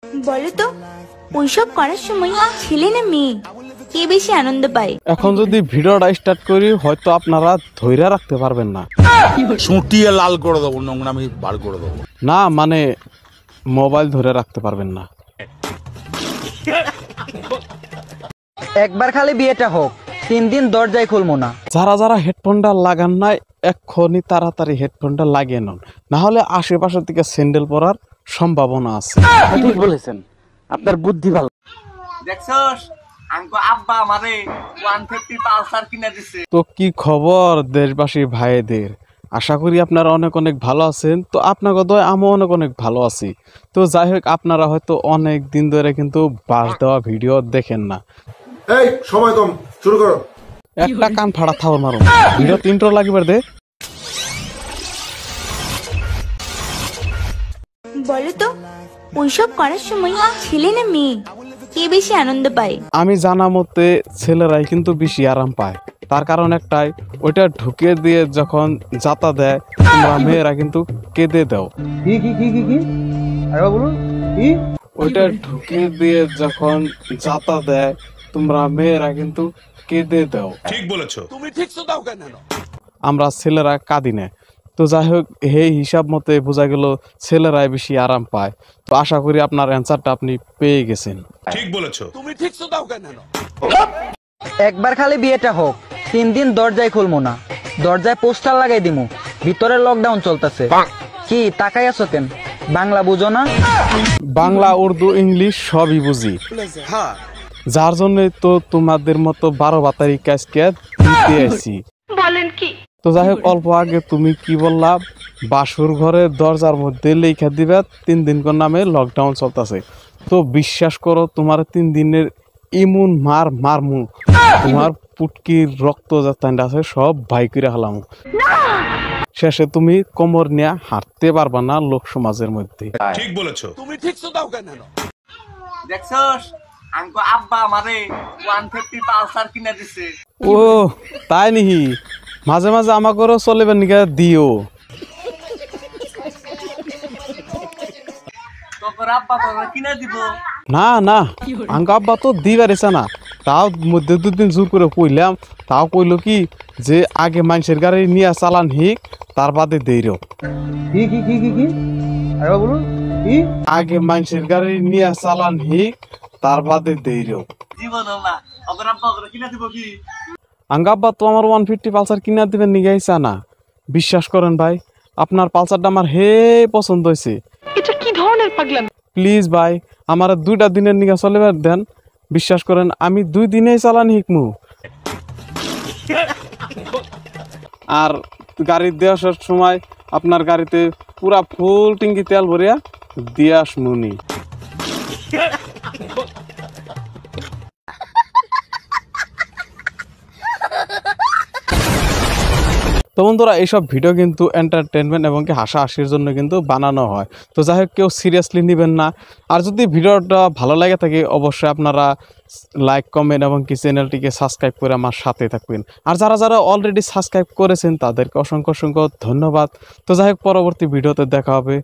বলো তো ওইসব করার সময় ছেলে না মেয়ে কে বেশি আনন্দ পায়? এখন যদি ভিডিওটা স্টার্ট করি হয়তো আপনারা ধৈর্য রাখতে পারবেন না। সুটিয়ে লাল করে দেবো, নোংরামি বার করে দেবো। না মানে মোবাইল ধরে রাখতে পারবেন না। একবার খালি বিয়েটা হোক, 3 দিন দরজায় খুলবো না। যারা যারা হেডফোনটা লাগান নাই এক্ষুনি তাড়াতাড়ি হেডফোনটা লাগিয়ে নেন, না হলে আশেপাশের দিকে স্যান্ডেল পরার সম্ভাবনা আছে। ঠিক বলেছেন, আপনার বুদ্ধি ভালো। দেখছস আঙ্কো আব্বা আমারে 150 পালসার কিনে দিছে। তো কি খবর দেশবাসী ভাইদের, আশা করি আপনারা অনেক অনেক ভালো আছেন। তো আপনাকে দয় আমি অনেক অনেক ভালো আছি। তো যাই হোক আপনারা হয়তো অনেক দিন ধরে কিন্তু বাস দেওয়া ভিডিও দেখেন না। এই সময় কম, শুরু করো। একটা কান ফাড়া থাও মারো, ভিডিও তিনটো লাগিবার দে। বলো তো ওইসব করার সময় ছেলে না মেয়ে কে বেশি আনন্দ পায়? আমি জানা মতে ছেলেরাই কিন্তু বেশি আরাম পায়। তার কারণ একটাই, ওইটা ঢুকিয়ে দিয়ে যখন যাতা দেয় তোমরা মেয়েরা কিন্তু কেঁদে দাও। ওইটা ঢুকিয়ে দিয়ে যখন যাতা দেয় তোমরা মেয়েরা কিন্তু কেঁদে দাও। ঠিক বলেছো। আমরা ছেলেরা কাঁদি না। তো যাই হোক এই হিসাব মতে বোঝা গেল ছেলেরাই বেশি আরাম পায়। তো আশা করি আপনার অ্যান্সারটা আপনি পেয়ে গেছেন। ঠিক বলেছো। একবার খালি বিয়েটা হোক, 3 দিন দরজায় খুলবো না। দরজায় পোস্টার লাগাই দিমু, ভিতরে লকডাউন চলতেছে। কি তাকাই আছো কেন? বাংলা বুঝো না? বাংলা উর্দু ইংলিশ সবই বুঝি, যার জন্য তো তোমাদের মতো 12 বাতারি কাজ দিতে আইছি। বলেন কি? তো যাই হোক অল্প আগে তুমি কি বললা, বাসুর ঘরে দরজার মধ্যে লেখা দিবে 3 দিন কর নামে লকডাউন চলতেছে। তো বিশ্বাস করো তোমার 3 দিনের ইমুন মারমু, তোমার পুটকির রক্ত যাত্রা আছে সব ভাই করে হলাম। শেষে তুমি কোমর নিয়ে হাঁটতে পারবা না লোক সমাজের মধ্যে। ঠিক বলেছো। দেখছস আঙ্কো আব্বা আমারে 150 পালসার কিনে দিছে। ও তাই নিহি, মাঝে মাঝে আমাকেও চলেবেন নিকা দিও। তোর আব্বা তোরে কিনে দিব। না না আঙ্ক আব্বা তো দিবারিছে না, তাও মধ্যে 2 দিন জোর করে কইলাম, তাও কইলো কি যে আগে মানুষের গাড়ি নিয়ে চালান হিক তার বাদে দেইরো। আগে মানুষের গাড়ি নিয়ে চালান হিক তার বাদে দেইরো। জীবন না ওর আব্বা ওরে কিনে দিব কি? আঙ্ক আব্বা তো আমার 150 পালসার কিনা দিবেন নিগাইছা না। বিশ্বাস করেন ভাই, আপনার পালসারটা আমার হে পছন্দ হয়েছে। এটা কি ধরনের পাগলামি? প্লিজ ভাই আমার 2টা দিনের নিগা চলেবার দেন। বিশ্বাস করেন আমি 2 দিনেই চালানি হিকমু। আর গাড়ি দিয়ে আসার সময় আপনার গাড়িতে পুরা ফুল ট্যাঙ্কি তেল ভরিয়া দিয়ে আসমুনি। তো বন্ধুরা এইসব ভিডিও কিন্তু এন্টারটেনমেন্ট এবং কি হাসাহাসির জন্য কিন্তু বানানো হয়। তো যাই হোক কেউ সিরিয়াসলি নেবেন না। আর যদি ভিডিওটা ভালো লাগে থাকে অবশ্যই আপনারা লাইক কমেন্ট এবং কি চ্যানেলটিকে সাবস্ক্রাইব করে আমার সাথে থাকবেন। আর যারা যারা অলরেডি সাবস্ক্রাইব করেছেন তাদেরকে অসংখ্য অসংখ্য ধন্যবাদ। তো যাই হোক পরবর্তী ভিডিওতে দেখা হবে।